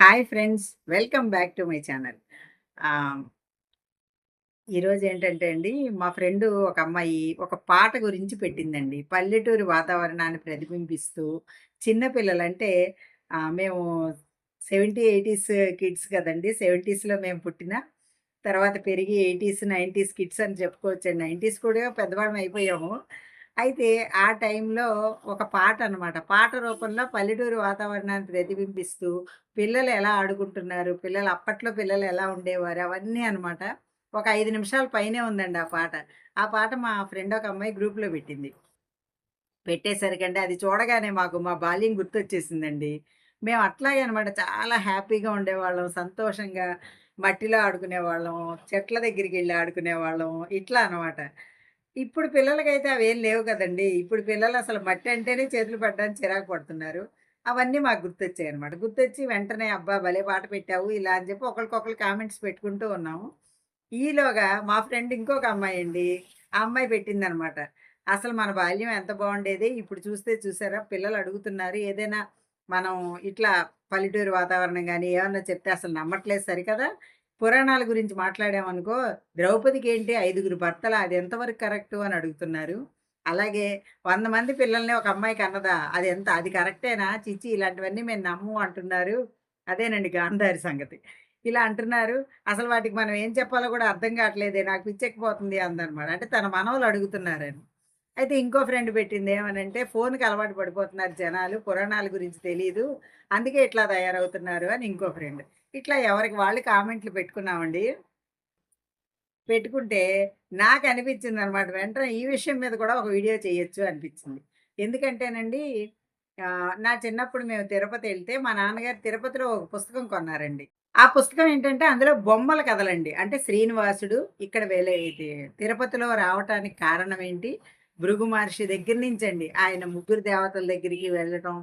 Hi friends, welcome back to my channel. ఆహ్, ఈరోజు ఏంటంటే అండి, మా ఫ్రెండు ఒక అమ్మాయి ఒక పాట గురించి పెట్టిందండి. పల్లెటూరి వాతావరణాన్ని ప్రతిబింబిస్తూ చిన్న పిల్లలంటే మేము 70, 80స్ కిడ్స్ కదండీ. 70స్‌లో మేము పుట్టిన తర్వాత పెరిగి 80స్, 90స్ కిడ్స్ అని చెప్పుకోవచ్చండి. 90స్ కూడా పెద్దవాళ్ళం అయిపోయాము. అయితే ఆ టైంలో ఒక పాట అనమాట. పాట రూపంలో పల్లెటూరు వాతావరణాన్ని ప్రతిబింబిస్తూ పిల్లలు ఎలా ఆడుకుంటున్నారు, అప్పట్లో పిల్లలు ఎలా ఉండేవారు అవన్నీ అనమాట. ఒక 5 నిమిషాల పైనే ఉందండి ఆ పాట. ఆ పాట మా ఫ్రెండ్ ఒక అమ్మాయి గ్రూప్‌లో పెట్టింది. పెట్టేసరికంటే అది చూడగానే మాకు మా బాల్యం గుర్తొచ్చేసిందండి. మేము అట్లాగే అనమాట చాలా హ్యాపీగా ఉండేవాళ్ళం. సంతోషంగా మట్టిలో ఆడుకునేవాళ్ళం. చెట్ల దగ్గరికెళ్ళి ఆడుకునేవాళ్ళం. ఇట్లా అనమాట. ఇప్పుడు పిల్లలకైతే అవేం లేవు కదండీ. ఇప్పుడు పిల్లలు అసలు మట్టి అంటేనే చేతులు పెట్టడానికి చిరాకు పడుతున్నారు. అవన్నీ మాకు గుర్తొచ్చాయనమాట. గుర్తొచ్చి వెంటనే "అబ్బా! భలే పాట పెట్టావు" ఇలా అని చెప్పి ఒకళ్ళకొకళ్ళు కామెంట్స్ పెట్టుకుంటూ ఉన్నాము. ఈలోగా మా ఫ్రెండ్ ఇంకొక అమ్మాయండి. ఆ అమ్మాయి పెట్టిందనమాట. అసలు మన బాల్యం ఎంత బావుండేది. ఇప్పుడు చూస్తే చూసారా పిల్లలు అడుగుతున్నారు. ఏదైనా మనం ఇట్లా పల్లెటూరు వాతావరణం గాని, ఏమన్నా చెప్తే అసలు నమ్మట్లేదు సరికదా! పురాణాల గురించి మాట్లాడామనుకో, ద్రౌపదికేంటి 5గురు భర్తలా? అది ఎంతవరకు కరెక్టు అని అడుగుతున్నారు. అలాగే 100 మంది పిల్లల్ని ఒక అమ్మాయి కన్నదా? అది కరెక్టేనా? ఛీ! ఇలాంటివన్నీ మేము నమ్మము అంటున్నారు. అదేనండి గాంధారి సంగతి. ఇలా అంటున్నారు. అసలు వాటికి మనం ఏం చెప్పాలో కూడా అర్థం కావట్లేదే. నాకు పిచ్చెక్కిపోతుంది అందనమాట. అంటే తన మనవళ్ళు అడుగుతున్నారని. అయితే ఇంకో ఫ్రెండ్ పెట్టింది ఏమనంటే, "ఫోన్‌కి అలవాటు పడిపోతున్నారు జనాలు. పురాణాల గురించి తెలీదు. అందుకే ఇట్లా తయారవుతున్నారు" అని ఇంకో ఫ్రెండ్. ఇట్లా ఎవరికి వాళ్ళు కామెంట్లు పెట్టుకున్నామండి. పెట్టుకుంటే నాకనిపించిందనమాట. వెంటనే ఈ విషయం మీద కూడా ఒక వీడియో చేయొచ్చు అనిపించింది. ఎందుకంటేనండి నా చిన్నప్పుడు మేము తిరుపతెళ్తే మా నాన్నగారు తిరుపతిలో ఒక పుస్తకం కొన్నారండి. ఆ పుస్తకం ఏంటంటే అందులో బొమ్మల కథలండి. అంటే శ్రీనివాసుడు ఇక్కడ ఇది తిరుపతిలో రావటానికి కారణం ఏంటి? భృగు మహర్షి దగ్గర నుంచండి. ఆయన ముగ్గురు దేవతల దగ్గరికి వెళ్ళటం,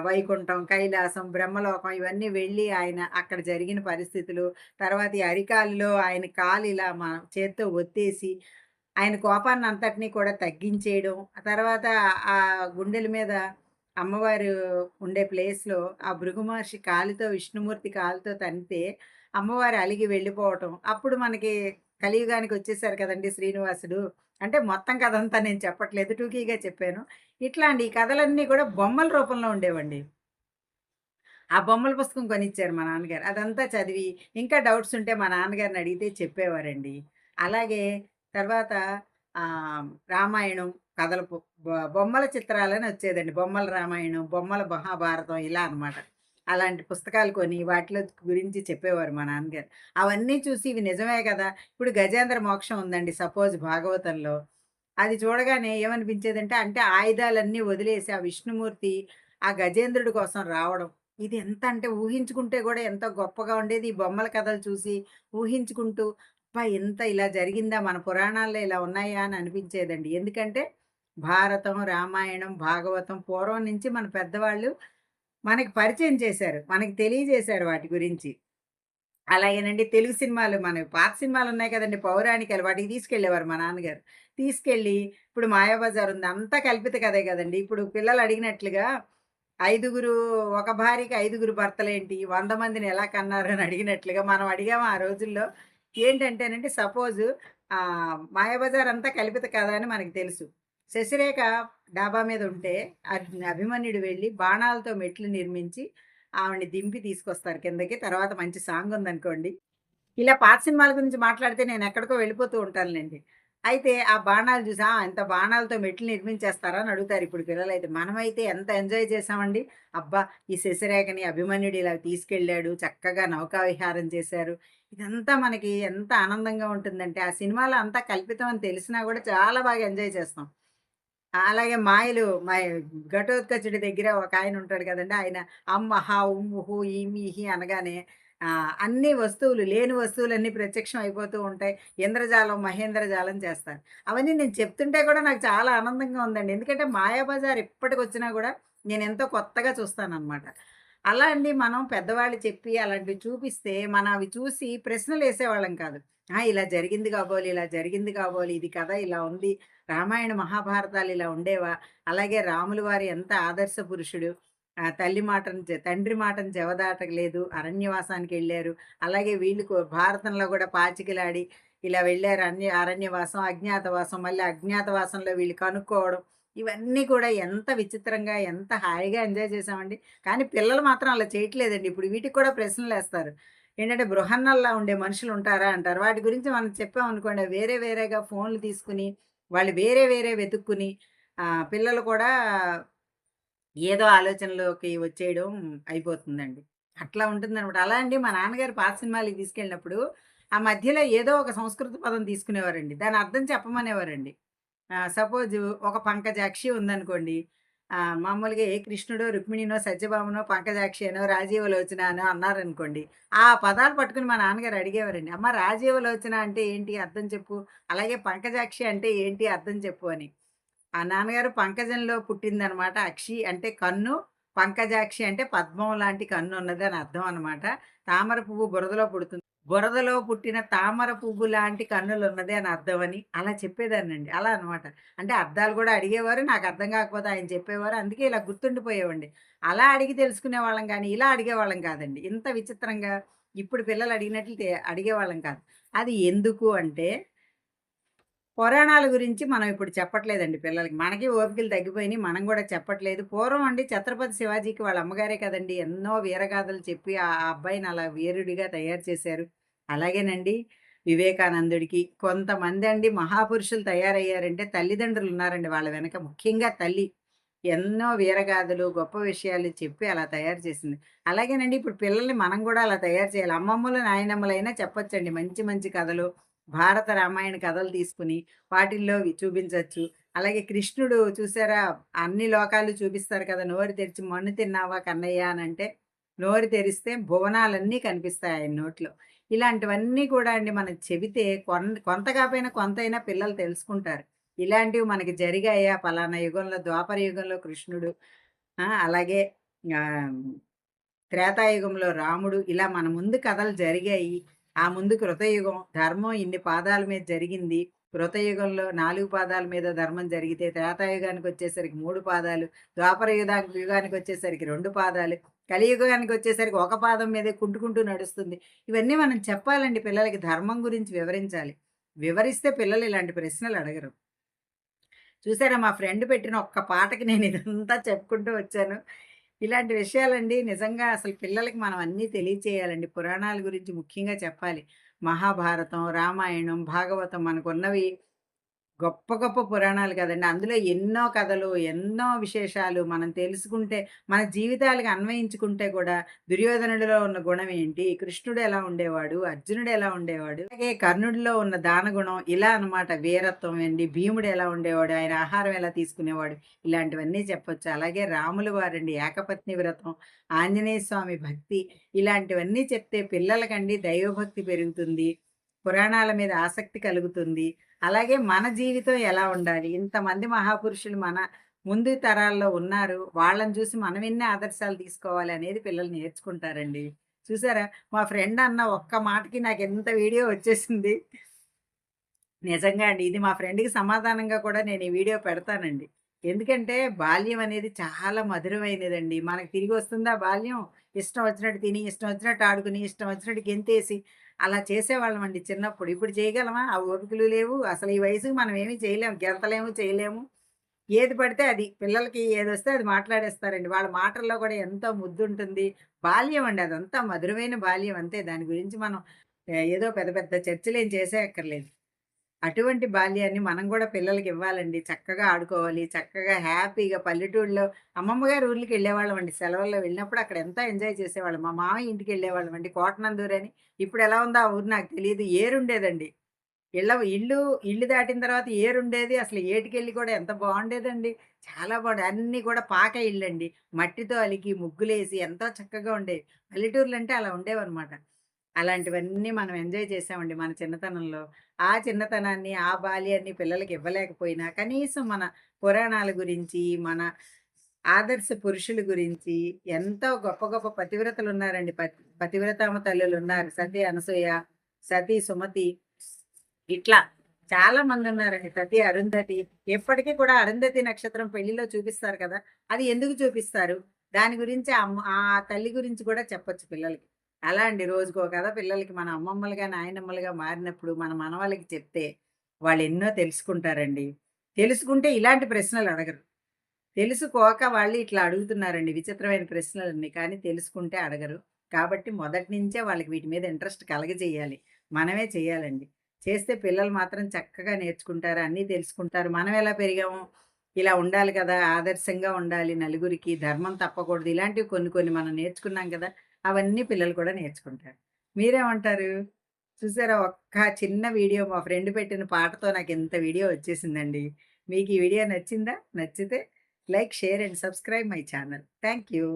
వైకుంఠం, కైలాసం, బ్రహ్మలోకం ఇవన్నీ వెళ్ళి ఆయన అక్కడ జరిగిన పరిస్థితులు, తర్వాత ఈ అరికాలులో ఆయన కాలు ఇలా మా చేత్తో ఒత్తేసి, ఆయన కోపాన్నంతటిని కూడా తగ్గించేయడం. ఆ తర్వాత ఆ గుండెల మీద అమ్మవారు ఉండే ప్లేస్‌లో ఆ భృగు మహర్షి కాలితో విష్ణుమూర్తి కాలుతో తంతే అమ్మవారు అలిగి వెళ్ళిపోవటం. అప్పుడు మనకి కలియుగానికొచ్చేసారు కదండీ శ్రీనివాసుడు. అంటే మొత్తం కథంతా నేను చెప్పట్లేదు. టూకీగా చెప్పాను. ఇట్లా అండి ఈ కథలన్నీ కూడా బొమ్మల రూపంలో ఉండేవండి. ఆ బొమ్మల పుస్తకం కొనిచ్చారు మా నాన్నగారు. అదంతా చదివి, ఇంకా డౌట్స్ ఉంటే మా నాన్నగారిని అడిగితే చెప్పేవారండి. అలాగే తర్వాత రామాయణం కథల బొమ్మల చిత్రాలని వచ్చేదండి. బొమ్మల రామాయణం, బొమ్మల మహాభారతం ఇలా అనమాట. అలాంటి పుస్తకాలు కొని వాటిలో గురించి చెప్పేవారు మా నాన్నగారు. అవన్నీ చూసి ఇవి నిజమే కదా! ఇప్పుడు గజేంద్ర మోక్షం ఉందండి సపోజ్ భాగవతంలో. అది చూడగానే ఏమనిపించేదంటే, అంటే ఆయుధాలన్నీ వదిలేసి ఆ విష్ణుమూర్తి ఆ గజేంద్రుడి కోసం రావడం. ఇది ఎంత అంటే ఊహించుకుంటే గూడా ఎంతో గొప్పగా ఉండేది. ఈ బొమ్మల కథలు చూసి ఊహించుకుంటూ, అబ్బా! ఇంత ఇలా జరిగిందా? మన పురాణాల్లో ఇలా ఉన్నాయా? అని అనిపించేదండి. ఎందుకంటే భారతం, రామాయణం, భాగవతం పూర్వం నుంచి మన పెద్దవాళ్ళు మనకి పరిచయం చేశారు. మనకి తెలియజేశారు వాటి గురించి. అలాగేనండి తెలుగు సినిమాలు మనవి పాత సినిమాలున్నాయి కదండీ! పౌరాణికాలు వాటికి తీసుకెళ్ళేవారు మా నాన్నగారు. తీసుకెళ్ళి ఇప్పుడు 'మాయాబజార్' ఉంది. అంతా కల్పిత కథే గదండీ! ఇప్పుడు పిల్లలు అడిగినట్లుగా ఐదుగురు ఒక భార్యకి ఐదుగురు భర్తలేంటి? 100 మందిని ఎలా కన్నారు అని అడిగినట్లుగా మనం అడిగాము ఆ రోజుల్లో. ఏంటంటేనండి సపోజు 'మాయాబజార్' అంతా కల్పిత కథ అని మనకు తెలుసు. శశిరేఖ డాబా మీద ఉంటే అభిమన్యుడు వెళ్లి బాణాలతో మెట్లు నిర్మించి ఆవిడని దింపి తీసుకొస్తారు కిందకి. తర్వాత మంచి సాంగ్ ఉందనుకోండి. ఇలా పాత సినిమాల గురించి మాట్లాడితే నేనెక్కడికో వెళ్ళిపోతూ ఉంటానులెండి. అయితే ఆ బాణాలు చూసి, ఇంత బాణాలతో మెట్లు నిర్మించేస్తారా అని అడుగుతారు ఇప్పుడు పిల్లలైతే. మనమైతే ఎంత ఎంజాయ్ చేసామండి. అబ్బా! ఈ శశిరేఖని అభిమన్యుడు ఇలా తీసుకెళ్ళాడు. చక్కగా నౌకా విహారం చేశారు. ఇదంతా మనకి ఎంత ఆనందంగా ఉంటుందంటే, ఆ సినిమాలో అంతా కల్పితం అని తెలిసినా గూడా చాలా బాగా ఎంజాయ్ చేస్తాం. అలాగే ఘటోత్కచుడి దగ్గర ఒకాయన ఉంటాడు కదండీ! ఆయన అమ్మహ, ఉమ్ముహు, ఈమి, ఇహి అనగానే అన్ని వస్తువులు లేని వస్తువులన్నీ ప్రత్యక్షం అయిపోతూ ఉంటాయి. ఇంద్రజాలం, మహేంద్రజాలం చేస్తారు. అవన్నీ నేను చెప్తుంటే కూడా నాకు చాలా ఆనందంగా ఉందండి. ఎందుకంటే మాయాబజార్ ఇప్పటికొచ్చినా గూడా నేనెంతో కొత్తగా చూస్తాననమాట. అలా అండి మనం పెద్దవాళ్ళు చెప్పి అలాంటివి చూపిస్తే మనం అవి చూసి ప్రశ్నలేసేవాళ్ళం కాదు. ఇలా జరిగింది కాబోలు, ఇలా జరిగింది కాబోలు, ఇది కథ ఇలా ఉంది. రామాయణ, మహాభారతాలు ఇలా ఉండేవా? అలాగే రాములు వారు ఎంత ఆదర్శ పురుషుడు. తండ్రి మాటను జవదాటలేదు. అరణ్యవాసానికెళ్ళారు. అలాగే వీళ్ళు భారతంలో గూడా పాచికలాడి ఇలా వెళ్లారు. అరణ్యవాసం, అజ్ఞాతవాసం, మళ్ళీ అజ్ఞాతవాసంలో వీళ్ళు కనుక్కోవడం. ఇవన్నీ కూడా ఎంత విచిత్రంగా, ఎంత హాయిగా ఎంజాయ్ చేశామండి. కానీ పిల్లలు మాత్రం అలా చేయట్లేదండి. ఇప్పుడు వీటికి కూడా ప్రశ్నలేస్తారు. ఏంటంటే, బృహన్నల్లా ఉండే మనుషులుంటారా అంటారు. వాటి గురించి మనం చెప్పామనుకోండి, అవి వేరే వేరేగా ఫోన్‌లు తీసుకొని, వాళ్ళు వేరే వేరే వెతుక్కుని, పిల్లలు కూడా ఏదో ఆలోచనలోకి వచ్చేయడం అయిపోతుందండి. అట్లా ఉంటుందనమాట. అలా అండి మా నాన్నగారు పాత సినిమాలకి తీసుకెళ్ళినప్పుడు, ఆ మధ్యలో ఏదో ఒక సంస్కృత పదం తీసుకునేవారండి. దాని అర్థం చెప్పమనేవారండి. సపోజు ఒక పంకజాక్షి ఉందనుకోండి. మామూలుగా ఏ కృష్ణుడో, రుక్మిణినో, సత్యభామనో, పంకజాక్షి అనో, రాజీవలోచన అనో అన్నారనుకోండి. ఆ పదాలు పట్టుకొని మా నాన్నగారు అడిగేవారండి. అమ్మ రాజీవలోచన అంటే ఏంటి అర్థం చెప్పు? అలాగే పంకజాక్షి అంటే ఏంటి అర్థం చెప్పు అని. ఆ నాన్నగారు పంకజంలో పుట్టిందనమాట. అక్షి అంటే కన్ను, పంకజాక్షి అంటే పద్మం లాంటి కన్నున్నదని అర్థం అనమాట. తామర పువ్వు బురదలో పుడుతుంది. బురదలో పుట్టిన తామర పువ్వు లాంటి కన్నులున్నది అని అర్థమని అలా చెప్పేదాన్నండి. అలా అనమాట. అంటే అర్థాలు గూడా అడిగేవారు. నాకు అర్థం కాకపోతే ఆయన చెప్పేవారు. అందుకే ఇలా గుర్తుండిపోయేవండి. అలా అడిగి తెలుసుకునేవాళ్ళం గానీ, ఇలా అడిగేవాళ్ళం కాదండి. ఇంత విచిత్రంగా ఇప్పుడు పిల్లలు అడిగినట్లు అడిగేవాళ్ళం కాదు. అది ఎందుకు అంటే పురాణాల గురించి మనం ఇప్పుడు చెప్పట్లేదండి పిల్లలకి. మనకి ఓపికలు తగ్గిపోయినియి. మనం గూడా చెప్పట్లేదు. పూర్వం అండి ఛత్రపతి శివాజీకి వాళ్ళ అమ్మగారే కదండీ ఎన్నో వీరగాథలు చెప్పి ఆ అబ్బాయిని అలా వీరుడిగా తయారు చేశారు. అలాగేనండి వివేకానందుడికి కొంతమందండి మహాపురుషులు తయారయ్యారంటే తల్లిదండ్రులున్నారండి వాళ్ళ వెనక. ముఖ్యంగా తల్లి. ఎన్నో వీరగాథలు, గొప్ప విషయాలు చెప్పి అలా తయారు చేసింది. అలాగేనండి ఇప్పుడు పిల్లల్ని మనం గూడా అలా తయారు చేయాలి. అమ్మమ్మలు, నాయనమ్మలైనా చెప్పొచ్చండి మంచి మంచి కథలు. భారత, రామాయణ కథలు తీసుకొని వాటిల్లో చూపించొచ్చు. అలాగే కృష్ణుడు చూసారా అన్ని లోకాలు చూపిస్తారు కదా! నోరు తెరిచి "మన్ను తిన్నావా కన్నయ్య" అనంటే నోరు తెరిస్తే భువనాలన్నీ కనిపిస్తాయి ఆయన నోట్లో. ఇలాంటివన్నీ కూడా అండి మనం చెబితే కొంత కాపోయినా కొంతైనా పిల్లలు తెలుసుకుంటారు. ఇలాంటివి మనకి జరిగాయా పలానా యుగంలో ద్వాపర యుగంలో కృష్ణుడు, అలాగే ఆహ్, త్రేతాయుగంలో రాముడు ఇలా మన ముందు కథలు జరిగాయి. ఆ ముందు కృతయుగం ధర్మం ఇన్ని పాదాల మీద జరిగింది. కృతయుగంలో 4 పాదాల మీద ధర్మం జరిగితే త్రేతాయుగానికొచ్చేసరికి 3 పాదాలు, ద్వాపర యుగానికొచ్చేసరికి 2 పాదాలు, కలియుగానికొచ్చేసరికి ఒక పాదం మీదే కుంటుకుంటూ నడుస్తుంది. ఇవన్నీ మనం చెప్పాలండి పిల్లలకి ధర్మం గురించి వివరించాలి. వివరిస్తే పిల్లలు ఇలాంటి ప్రశ్నలు అడగరు. చూసారా మా ఫ్రెండ్ పెట్టిన ఒక్క పాటకి నేను ఇదంతా చెప్పుకుంటూ వచ్చాను. ఇలాంటి విషయాలండి నిజంగా అసలు పిల్లలకి మనం అన్నీ తెలియచేయాలండి. పురాణాల గురించి ముఖ్యంగా చెప్పాలి. మహాభారతం, రామాయణం, భాగవతం మనకున్నవి గొప్ప గొప్ప పురాణాలు కదండీ. అందులో ఎన్నో కథలు, ఎన్నో విశేషాలు మనం తెలుసుకుంటే, మన జీవితాలకి అన్వయించుకుంటే కూడా దుర్యోధనుడిలో ఉన్న గుణం ఏంటి? కృష్ణుడు ఎలా ఉండేవాడు? అర్జునుడు ఎలా ఉండేవాడు? అలాగే కర్ణుడిలో ఉన్న దానగుణం ఇలా అనమాట. వీరత్వం అండి. భీముడు ఎలా ఉండేవాడు? ఆయన ఆహారం ఎలా తీసుకునేవాడు? ఇలాంటివన్నీ చెప్పొచ్చు. అలాగే రాముల వారండి ఏకపత్ని వ్రతం, ఆంజనేయ స్వామి భక్తి ఇలాంటివన్నీ చెప్తే పిల్లలకండి దైవభక్తి పెరుగుతుంది. పురాణాల మీద ఆసక్తి కలుగుతుంది. అలాగే మన జీవితం ఎలా ఉండాలి? ఇంతమంది మహాపురుషులు మన ముందు తరాల్లో ఉన్నారు. వాళ్ళని చూసి మనం ఎన్ని ఆదర్శాలు తీసుకోవాలి అనేది పిల్లలు నేర్చుకుంటారండి. చూసారా? మా ఫ్రెండ్ అన్న ఒక్క మాటకి నాకెంత వీడియో వచ్చేసింది. నిజంగా అండి. ఇది మా ఫ్రెండ్‌కి సమాధానంగా కూడా నేను ఈ వీడియో పెడతానండి. ఎందుకంటే బాల్యం అనేది చాలా మధురమైనదండి. మనకు తిరిగొస్తుందా బాల్యం? ఇష్టం వచ్చినట్టు తిని, ఇష్టం వచ్చినట్టు ఆడుకుని, ఇష్టం వచ్చినట్టు గెంతేసి అలా చేసేవాళ్ళమండి చిన్నప్పుడు. ఇప్పుడు చేయగలమా? ఆ ఓపికలు లేవు. అసలు ఈ వయసుకి మనం ఏమి చేయలేము. గెంతలేము, చేయలేము. ఏది పడితే అది. పిల్లలకి ఏదొస్తే అది మాట్లాడేస్తారండి. వాళ్ళ మాటల్లో కూడా ఎంతో ముద్దుంటుంది. బాల్యం అండి అదంతా మధురమైన బాల్యం అంతే. దాని గురించి మనం ఏదో పెద్ద పెద్ద చర్చలేం చేసేయక్కర్లేదు. అటువంటి బాల్యాన్ని మనం గూడా పిల్లలకివ్వాలండి. చక్కగా ఆడుకోవాలి. చక్కగా హ్యాపీగా పల్లెటూరులో అమ్మమ్మ గారి ఊర్లకెళ్ళేవాళ్ళమండి. సెలవుల్లో వెళ్ళినప్పుడు అక్కడ ఎంత ఎంజాయ్ చేసేవాళ్ళం. మా మామయ్య ఇంటికెళ్ళేవాళ్ళమండి. కోటనందూరని. ఇప్పుడెలా ఉందో ఆ ఊరు నాకు తెలీదు. ఏరుండేదండి. ఇల్లు ఇల్లు దాటిన తర్వాత ఏరుండేది. అసలు ఏటికెళ్ళి కూడా ఎంత బావుండేదండి. చాలా అన్నీ కూడా పాక ఇళ్ళండి. మట్టితో అలికి, ముగ్గులేసి ఎంతో చక్కగా ఉండేవి. పల్లెటూర్లంటే అలా ఉండేవన్నమాట. అలాంటివన్నీ మనం ఎంజాయ్ చేసామండి మన చిన్నతనంలో. ఆ చిన్నతనాన్ని, ఆ బాల్యాన్ని పిల్లలకి ఇవ్వలేకపోయినా, కనీసం మన పురాణాల గురించి, మన ఆదర్శ పురుషుల గురించి ఎంతో గొప్ప గొప్ప పతివ్రతలున్నారండి. పతివ్రతామ తల్లులున్నారు. సతీ అనసూయ, సతీ సుమతి ఇట్లా చాలా మందున్నారండి. సతీ అరుంధతి. ఇప్పటికి కూడా అరుంధతి నక్షత్రం పెళ్లిలో చూపిస్తారు కదా! అది ఎందుకు చూపిస్తారు? దాని గురించి ఆ తల్లి గురించి కూడా చెప్పొచ్చు పిల్లలకి. అలా అండి రోజుకో కథ పిల్లలకి మన అమ్మమ్మలుగా, నాయనమ్మలుగా మారినప్పుడు మన మనవళ్ళకి చెప్తే వాళ్ళెన్నో తెలుసుకుంటారండి. తెలుసుకుంటే ఇలాంటి ప్రశ్నలు అడగరు. తెలుసుకోక వాళ్ళు ఇట్లా అడుగుతున్నారండి విచిత్రమైన ప్రశ్నలన్నీ. కానీ తెలుసుకుంటే అడగరు. కాబట్టి మొదటి నుంచే వాళ్ళకి వీటి మీద ఇంట్రెస్ట్ కలగజేయాలి. మనమే చేయాలండి. చేస్తే పిల్లలు మాత్రం చక్కగా నేర్చుకుంటారు. అన్నీ తెలుసుకుంటారు. మనం ఎలా పెరిగామో ఇలా ఉండాలి కదా! ఆదర్శంగా ఉండాలి నలుగురికి, ధర్మం తప్పకూడదు. ఇలాంటివి కొన్ని కొన్ని మనం నేర్చుకున్నాం కదా! అవన్నీ పిల్లలు కూడా నేర్చుకుంటారు. మీరేమంటారు? చూసారా ఒక్క చిన్న వీడియో మా ఫ్రెండ్ పెట్టిన పాటతో నాకింత వీడియో వచ్చేసిందండి. మీకు ఈ వీడియో నచ్చిందా? నచ్చితే like, share and subscribe my channel. Thank you.